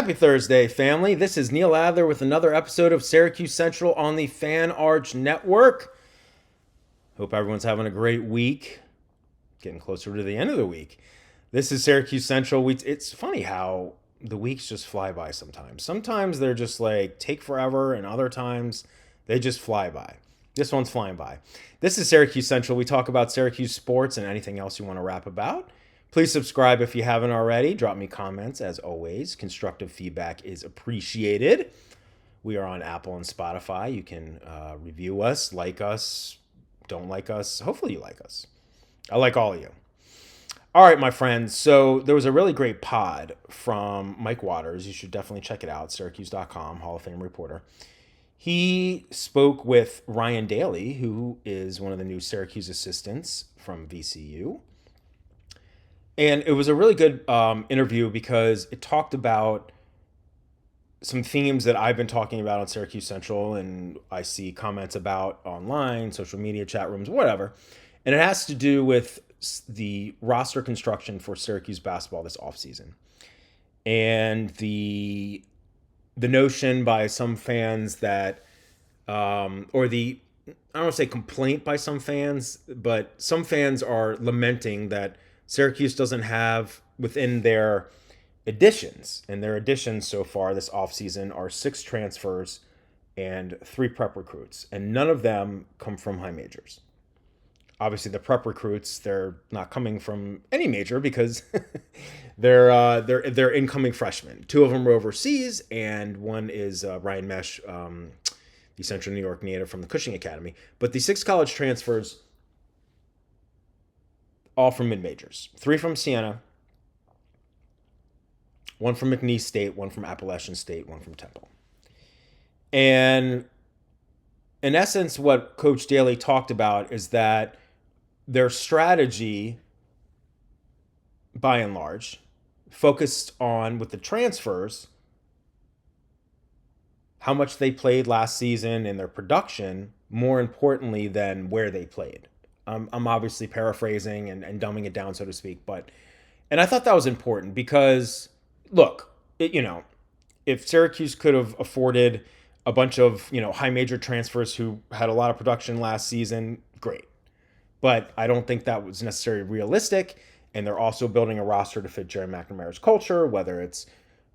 Happy Thursday, family. This is Neil Adler with another episode of Syracuse Central on the Fan Arch Network. Hope everyone's having a great week. Getting closer to the end of the week. This is Syracuse Central. It's funny how the weeks just fly by sometimes. Sometimes they're just like take forever, and other times they just fly by. This one's flying by. This is Syracuse Central. We talk about Syracuse sports and anything else you want to rap about. Please subscribe if you haven't already. Drop me comments, as always. Constructive feedback is appreciated. We are on Apple and Spotify. You can review us, like us, don't like us. Hopefully you like us. I like all of you. All right, my friends. So there was a really great pod from Mike Waters. You should definitely check it out. Syracuse.com, Hall of Fame reporter. He spoke with Ryan Daly, who is one of the new Syracuse assistants from VCU. And it was a really good interview because it talked about some themes that I've been talking about on Syracuse Central and I see comments about online, social media, chat rooms, whatever. And it has to do with the roster construction for Syracuse basketball this offseason. And the notion by some fans that, I don't want to say complaint by some fans, but some fans are lamenting that Syracuse doesn't have within their additions, and their additions so far this offseason are 6 transfers and 3 prep recruits, and none of them come from high majors. Obviously, the prep recruits, they're not coming from any major because they're incoming freshmen. 2 of them are overseas, and one is Ryan Mesh, the Central New York native from the Cushing Academy. But the 6 college transfers, all from mid-majors. 3 from Siena, 1 from McNeese State, 1 from Appalachian State, 1 from Temple. And in essence, what Coach Daly talked about is that their strategy, by and large, focused on, with the transfers, how much they played last season and their production, more importantly than where they played. I'm obviously paraphrasing and dumbing it down, so to speak, and I thought that was important because, look, if Syracuse could have afforded a bunch of, high major transfers who had a lot of production last season, great. But I don't think that was necessarily realistic, and they're also building a roster to fit Jerry McNamara's culture, whether it's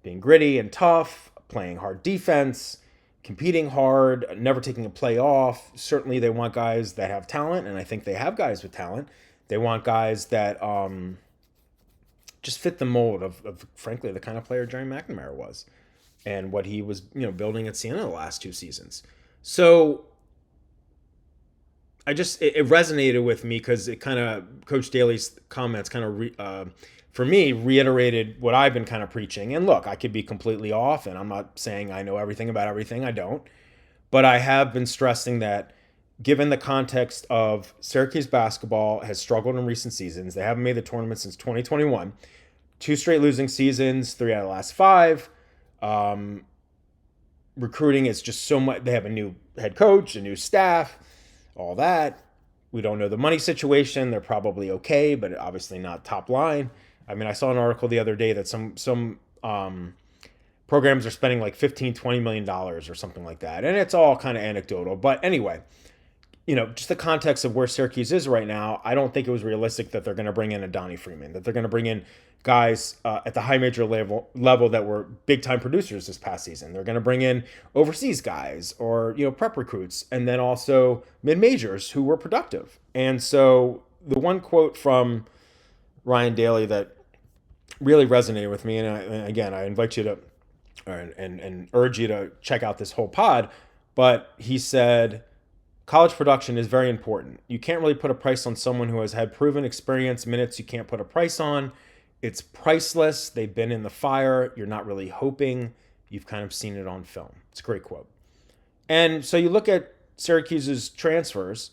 being gritty and tough, playing hard defense, competing hard, never taking a play off. Certainly they want guys that have talent, and I think they have guys with talent. They want guys that just fit the mold of frankly, the kind of player Jerry McNamara was and what he was, building at Siena the last 2 seasons. So it resonated with me because it kind of, Coach Daly's comments kind of, for me, reiterated what I've been kind of preaching. And look, I could be completely off, and I'm not saying I know everything about everything. I don't. But I have been stressing that given the context of Syracuse basketball has struggled in recent seasons, they haven't made the tournament since 2021, 2 straight losing seasons, 3 out of the last 5. Recruiting is just so much. They have a new head coach, a new staff, all that. We don't know the money situation. They're probably okay, but obviously not top line. I mean, I saw an article the other day that some programs are spending like $15-20 million or something like that. And it's all kind of anecdotal. But anyway, just the context of where Syracuse is right now, I don't think it was realistic that they're going to bring in a Donnie Freeman, that they're going to bring in guys at the high major level that were big-time producers this past season. They're going to bring in overseas guys or, prep recruits, and then also mid-majors who were productive. And so the one quote from Ryan Daly that really resonated with me, and again, I invite you to and urge you to check out this whole pod, but he said, college production is very important. You can't really put a price on someone who has had proven experience, minutes you can't put a price on. It's priceless. They've been in the fire. You're not really hoping. You've kind of seen it on film. It's a great quote. And so you look at Syracuse's transfers,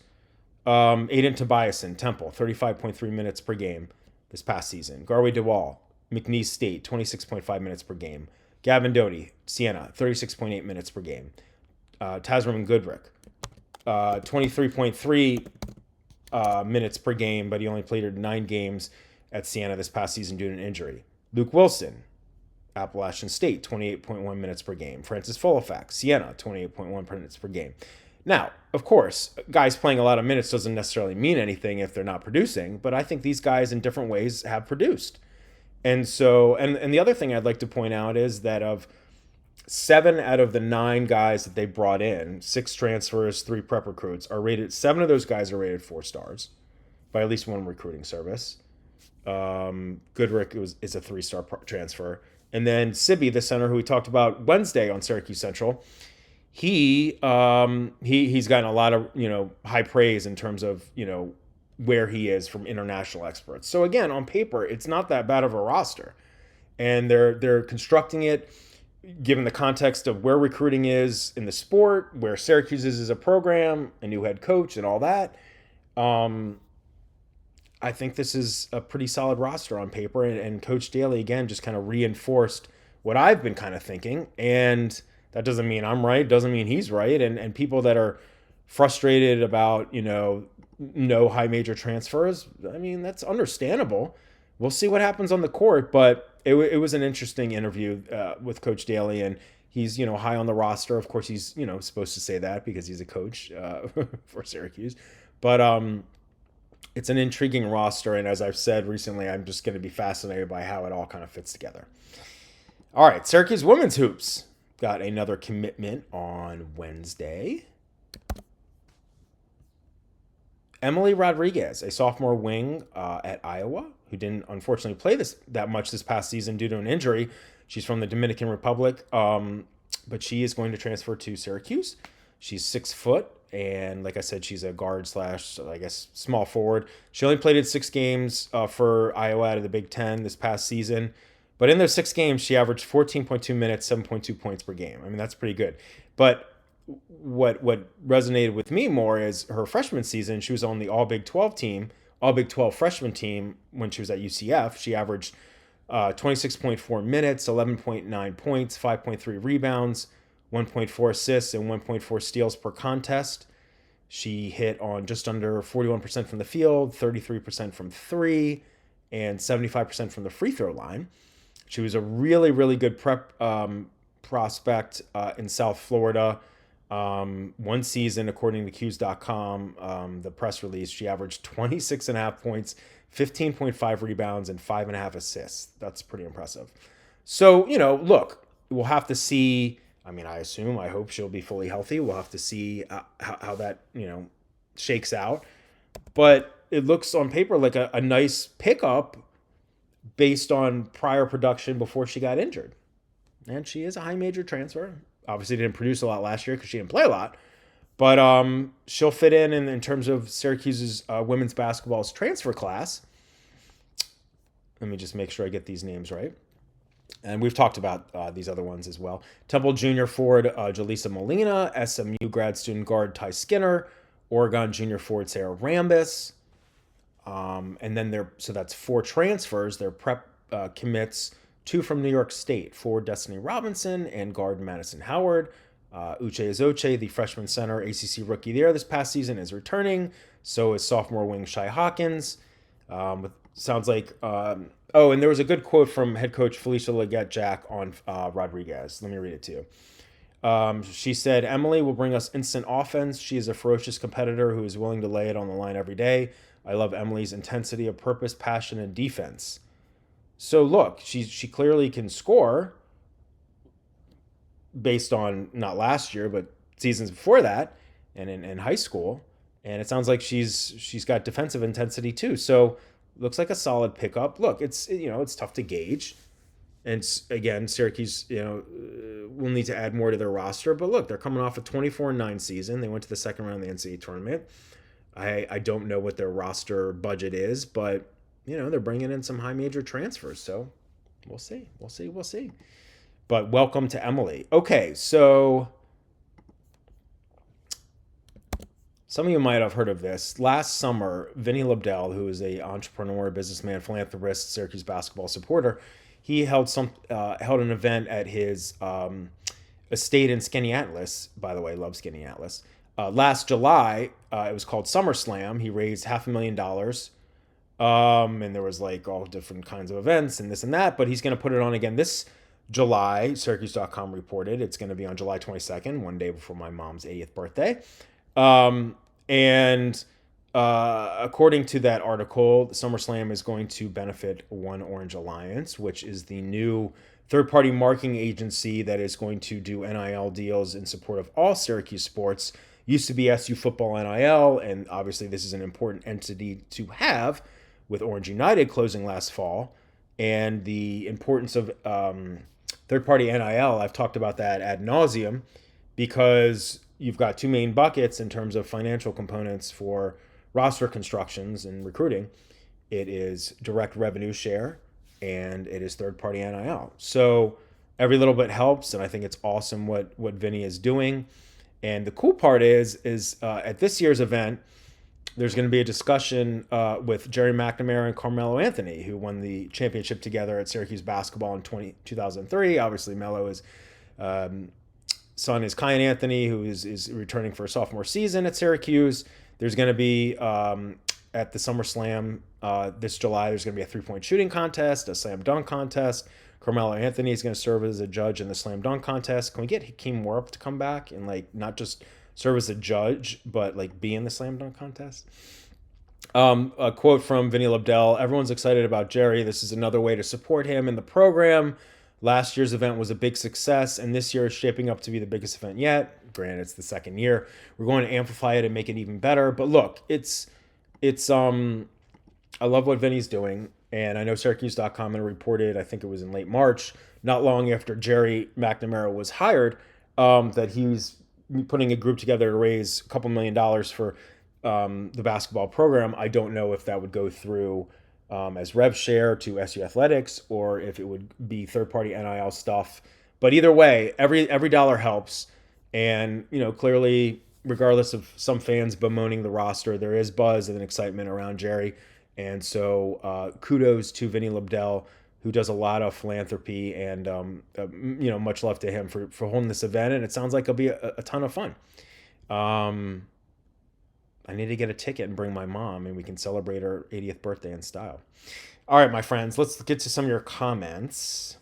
Aiden Tobiasen, Temple, 35.3 minutes per game this past season. Garway DeWall, McNeese State, 26.5 minutes per game. Gavin Doty, Siena, 36.8 minutes per game. Tasman Goodrick, 23.3 minutes per game, but he only played 9 games at Siena this past season due to an injury. Luke Wilson, Appalachian State, 28.1 minutes per game. Francis Fulifax, Siena, 28.1 minutes per game. Now, of course, guys playing a lot of minutes doesn't necessarily mean anything if they're not producing, but I think these guys in different ways have produced. And so, and the other thing I'd like to point out is that of 7 out of the 9 guys that they brought in, 6 transfers, 3 prep recruits, are rated, 7 of those guys are rated 4 stars by at least one recruiting service. Goodrick is a 3-star transfer. And then Sibby, the center who we talked about Wednesday on Syracuse Central, he's gotten a lot of, high praise in terms of, where he is from international experts. So again, on paper, it's not that bad of a roster. And they're constructing it given the context of where recruiting is in the sport, where Syracuse is as a program, a new head coach and all that. I think this is a pretty solid roster on paper, and Coach Daly, again, just kind of reinforced what I've been kind of thinking. And that doesn't mean I'm right, doesn't mean he's right. And people that are frustrated about, no high major transfers, I mean, that's understandable. We'll see what happens on the court, but it was an interesting interview with Coach Daly, and he's, high on the roster. Of course, he's, supposed to say that because he's a coach for Syracuse. But it's an intriguing roster, and as I've said recently, I'm just going to be fascinated by how it all kind of fits together. All right, Syracuse women's hoops got another commitment on Wednesday. Emily Rodriguez, a sophomore wing at Iowa, who didn't unfortunately play that much this past season due to an injury. She's from the Dominican Republic, but she is going to transfer to Syracuse. She's 6 foot. And like I said, she's a guard / I guess small forward. She only played in 6 games for Iowa out of the Big Ten this past season. But in those 6 games, she averaged 14.2 minutes, 7.2 points per game. I mean, that's pretty good. But what resonated with me more is her freshman season. She was on the All Big 12 team, All Big 12 freshman team when she was at UCF. She averaged 26.4 minutes, 11.9 points, 5.3 rebounds, 1.4 assists, and 1.4 steals per contest. She hit on just under 41% from the field, 33% from 3, and 75% from the free throw line. She was a really, really good prep prospect in South Florida. One season, according to Cuse.com, the press release, she averaged 26.5 points, 15.5 rebounds, and 5.5 assists. That's pretty impressive. So, look, we'll have to see. I mean, I hope she'll be fully healthy. We'll have to see how that, shakes out. But it looks on paper like a nice pickup based on prior production before she got injured. And she is a high major transfer. Obviously didn't produce a lot last year because she didn't play a lot. But she'll fit in terms of Syracuse's women's basketball's transfer class. Let me just make sure I get these names right. And we've talked about these other ones as well. Temple Junior forward Jaleesa Molina, SMU grad student guard Ty Skinner, Oregon Junior forward Sarah Rambis. And then so that's 4 transfers. Their prep commits 2 from New York State, forward Destiny Robinson and guard Madison Howard. Uche Azoche, the freshman center, ACC rookie there this past season, is returning. So is sophomore wing Shai Hawkins. Sounds like... and there was a good quote from head coach Felicia Leggett-Jack on Rodriguez. Let me read it to you. She said, Emily will bring us instant offense. She is a ferocious competitor who is willing to lay it on the line every day. I love Emily's intensity of purpose, passion, and defense. So look, she clearly can score based on not last year, but seasons before that and in high school. And it sounds like she's got defensive intensity too. So looks like a solid pickup. Look, it's tough to gauge. And again, Syracuse, will need to add more to their roster. But look, they're coming off a 24-9 season. They went to the second round of the NCAA tournament. I don't know what their roster budget is, but, they're bringing in some high major transfers. So we'll see. But welcome to Emily. Okay, so some of you might have heard of this. Last summer, Vinny Lobdell, who is an entrepreneur, businessman, philanthropist, Syracuse basketball supporter, he held an event at his estate in Skaneateles. By the way, love Skaneateles. Last July, it was called SummerSlam. He raised $500,000. And there was like all different kinds of events and this and that, but he's going to put it on again this July. Syracuse.com reported it's going to be on July 22nd, one day before my mom's 80th birthday. And according to that article, SummerSlam is going to benefit One Orange Alliance, which is the new third-party marketing agency that is going to do NIL deals in support of all Syracuse sports. Used to be SU Football NIL, and obviously this is an important entity to have with Orange United closing last fall. And the importance of third-party NIL, I've talked about that ad nauseum, because you've got two main buckets in terms of financial components for roster constructions and recruiting. It is direct revenue share and it is third-party NIL. So every little bit helps, and I think it's awesome what Vinny is doing. And the cool part is at this year's event, there's going to be a discussion with Jerry McNamara and Carmelo Anthony, who won the championship together at Syracuse basketball in 2003. Obviously, Melo's son is Kyan Anthony, who is returning for a sophomore season at Syracuse. There's going to be, at the SummerSlam this July, there's going to be a three-point shooting contest, a slam dunk contest. Carmelo Anthony is going to serve as a judge in the slam dunk contest. Can we get Hakeem Warp to come back and not just serve as a judge, but be in the slam dunk contest? A quote from Vinny Labdell: "Everyone's excited about Jerry. This is another way to support him in the program. Last year's event was a big success, and this year is shaping up to be the biggest event yet. Granted, it's the second year. We're going to amplify it and make it even better." But look, it's I love what Vinny's doing, and I know Syracuse.com reported, I think it was in late March, not long after Jerry McNamara was hired, that he was putting a group together to raise a couple $1 million for the basketball program. I don't know if that would go through as rev share to SU Athletics or if it would be third-party NIL stuff. But either way, every dollar helps. And, clearly, regardless of some fans bemoaning the roster, there is buzz and excitement around Jerry. And so kudos to Vinny Labdell, who does a lot of philanthropy, and, much love to him for holding this event. And it sounds like it'll be a ton of fun. I need to get a ticket and bring my mom, and we can celebrate her 80th birthday in style. All right, my friends, let's get to some of your comments.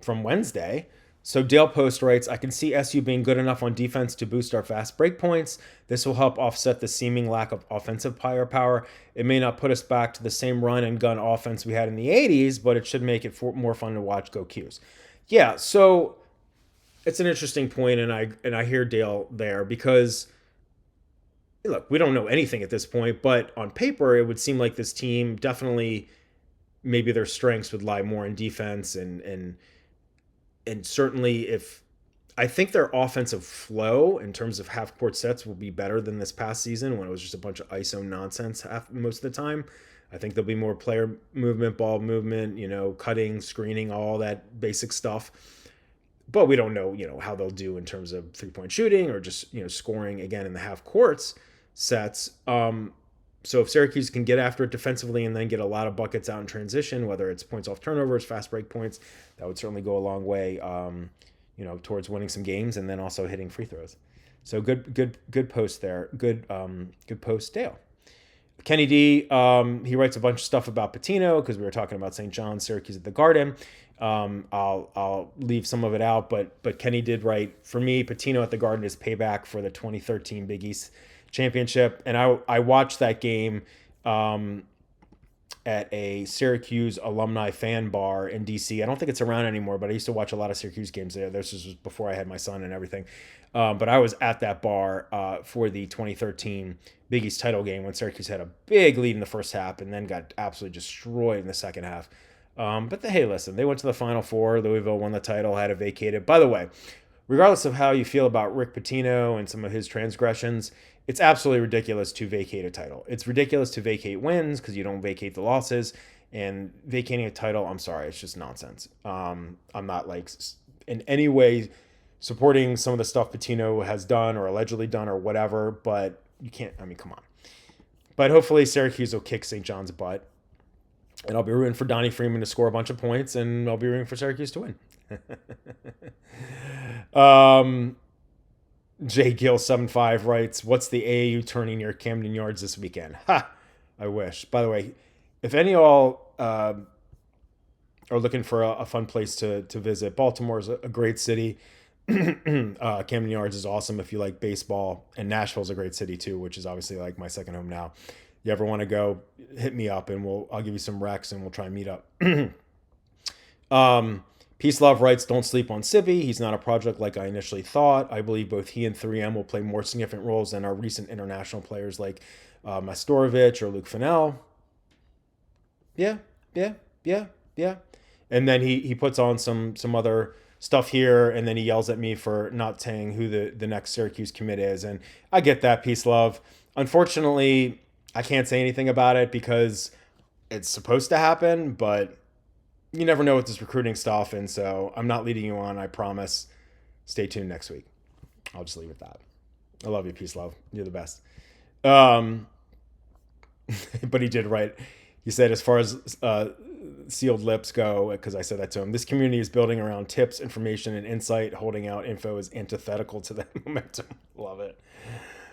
From Wednesday. So Dale Post writes, "I can see SU being good enough on defense to boost our fast break points. This will help offset the seeming lack of offensive firepower. It may not put us back to the same run and gun offense we had in the 80s, but it should make it more fun to watch. Go Cuse." Yeah, so it's an interesting point, and I hear Dale there, because look, we don't know anything at this point, but on paper it would seem like this team definitely, maybe their strengths would lie more in defense, and certainly if I think their offensive flow in terms of half court sets will be better than this past season when it was just a bunch of ISO nonsense most of the time. I think there'll be more player movement, ball movement, cutting, screening, all that basic stuff. But we don't know, how they'll do in terms of three-point shooting or just, scoring again in the half courts sets. So if Syracuse can get after it defensively and then get a lot of buckets out in transition, whether it's points off turnovers, fast break points, that would certainly go a long way, towards winning some games and then also hitting free throws. So good post there. Good post, Dale. Kenny D, he writes a bunch of stuff about Pitino because we were talking about St. John's, Syracuse at the Garden. I'll leave some of it out, but Kenny did write, "For me, Pitino at the Garden is payback for the 2013 Big East Championship." And I watched that game at a Syracuse alumni fan bar in DC. I don't think it's around anymore, but I used to watch a lot of Syracuse games there. This was before I had my son and everything. But I was at that bar for the 2013 Big East title game when Syracuse had a big lead in the first half and then got absolutely destroyed in the second half. But hey, listen, they went to the Final Four. Louisville won the title, had it vacated. By the way, regardless of how you feel about Rick Pitino and some of his transgressions, it's absolutely ridiculous to vacate a title. It's ridiculous to vacate wins because you don't vacate the losses. And vacating a title, I'm sorry, it's just nonsense. I'm not in any way supporting some of the stuff Pitino has done or allegedly done or whatever, but you can't, come on. But hopefully Syracuse will kick St. John's butt. And I'll be rooting for Donnie Freeman to score a bunch of points, and I'll be rooting for Syracuse to win. J Gill 75 writes, "What's the AAU tourney near Camden Yards this weekend?" Ha! I wish. By the way, if any of y'all are looking for a fun place to visit, Baltimore is a great city. Camden Yards is awesome if you like baseball, and Nashville's a great city too, which is obviously like my second home now. You ever want to go, hit me up and I'll give you some recs and we'll try and meet up. Peace Love writes, don't sleep on Sibby. He's not a project like I initially thought. I believe both he and 3M will play more significant roles than our recent international players like Mastorovich or Luke Fennell. Yeah. And then he puts on some other stuff here, and then he yells at me for not saying who the next Syracuse commit is. And I get that, Peace Love. Unfortunately, I can't say anything about it because it's supposed to happen, but you never know with this recruiting stuff, and so I'm not leading you on, I promise. Stay tuned next week. I'll just leave it at that. I love you, Peace Love. You're the best. But he did write, he said, as far as sealed lips go, because I said that to him, this community is building around tips, information, and insight. Holding out info is antithetical to that momentum. Love it.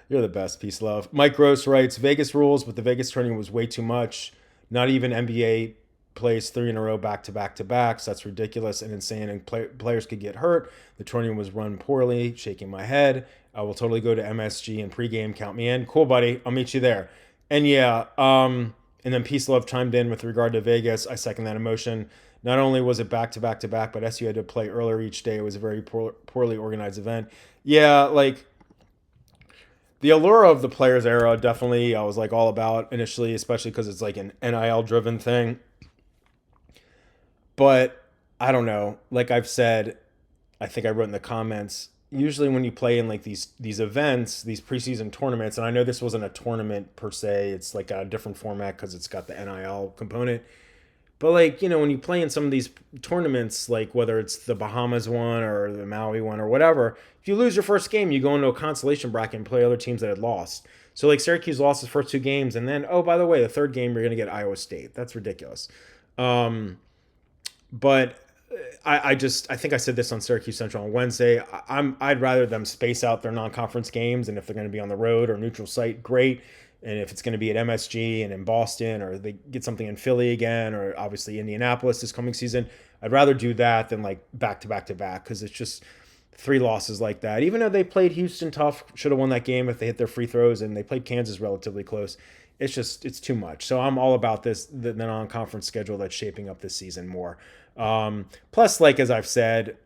You're the best, Peace Love. Mike Gross writes, Vegas rules, but the Vegas tournament was way too much. Not even NBA plays 3 in a row back to back to back. So that's ridiculous and insane. And players could get hurt. The tournament was run poorly. Shaking my head. I will totally go to MSG and pregame. Count me in. Cool, buddy. I'll meet you there. And yeah, and then Peace Love chimed in with regard to Vegas. I second that emotion. Not only was it back to back to back, but SU had to play earlier each day. It was a very poorly organized event. Yeah, like the allure of the players era, definitely I was like all about initially, especially because it's like an NIL driven thing. But I don't know. Like I've said, I think I wrote in the comments, usually when you play in like these events, these preseason tournaments, and I know this wasn't a tournament per se, it's like a different format because it's got the NIL component. But like, you know, when you play in some of these tournaments, like whether it's the Bahamas one or the Maui one or whatever, if you lose your first game, you go into a consolation bracket and play other teams that had lost. So like Syracuse lost his first 2 games, and then, oh, by the way, the third game, you're going to get Iowa State. That's ridiculous. But I think I said this on Syracuse Central on Wednesday. I'd rather them space out their non-conference games, and if they're going to be on the road or neutral site, great. And if it's going to be at MSG and in Boston, or they get something in Philly again, or obviously Indianapolis this coming season, I'd rather do that than like back to back to back, because it's just 3 losses like that. Even though they played Houston tough, should have won that game if they hit their free throws, and they played Kansas relatively close. It's too much. So I'm all about the non-conference schedule that's shaping up this season more. Plus, like as I've said,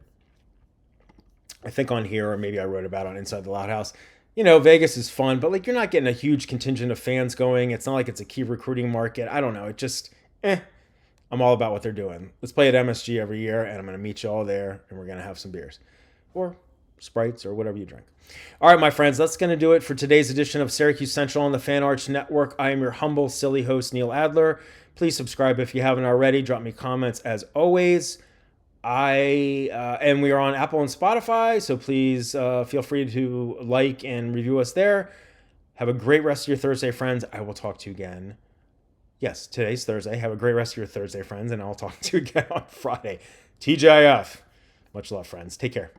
I think on here, or maybe I wrote about it on Inside the Loud House, you know, Vegas is fun, but like you're not getting a huge contingent of fans going. It's not like it's a key recruiting market. I don't know. It just, I'm all about what they're doing. Let's play at MSG every year, and I'm going to meet you all there, and we're going to have some beers or Sprites or whatever you drink. All right, my friends, that's going to do it for today's edition of Syracuse Central on the Fan Arch Network. I am your humble, silly host, Neil Adler. Please subscribe if you haven't already. Drop me comments as always. And we are on Apple and Spotify, so please feel free to like and review us there. Have a great rest of your Thursday, friends. I will talk to you again. Yes, today's Thursday. Have a great rest of your Thursday, friends, and I'll talk to you again on Friday. TGIF. Much love, friends. Take care.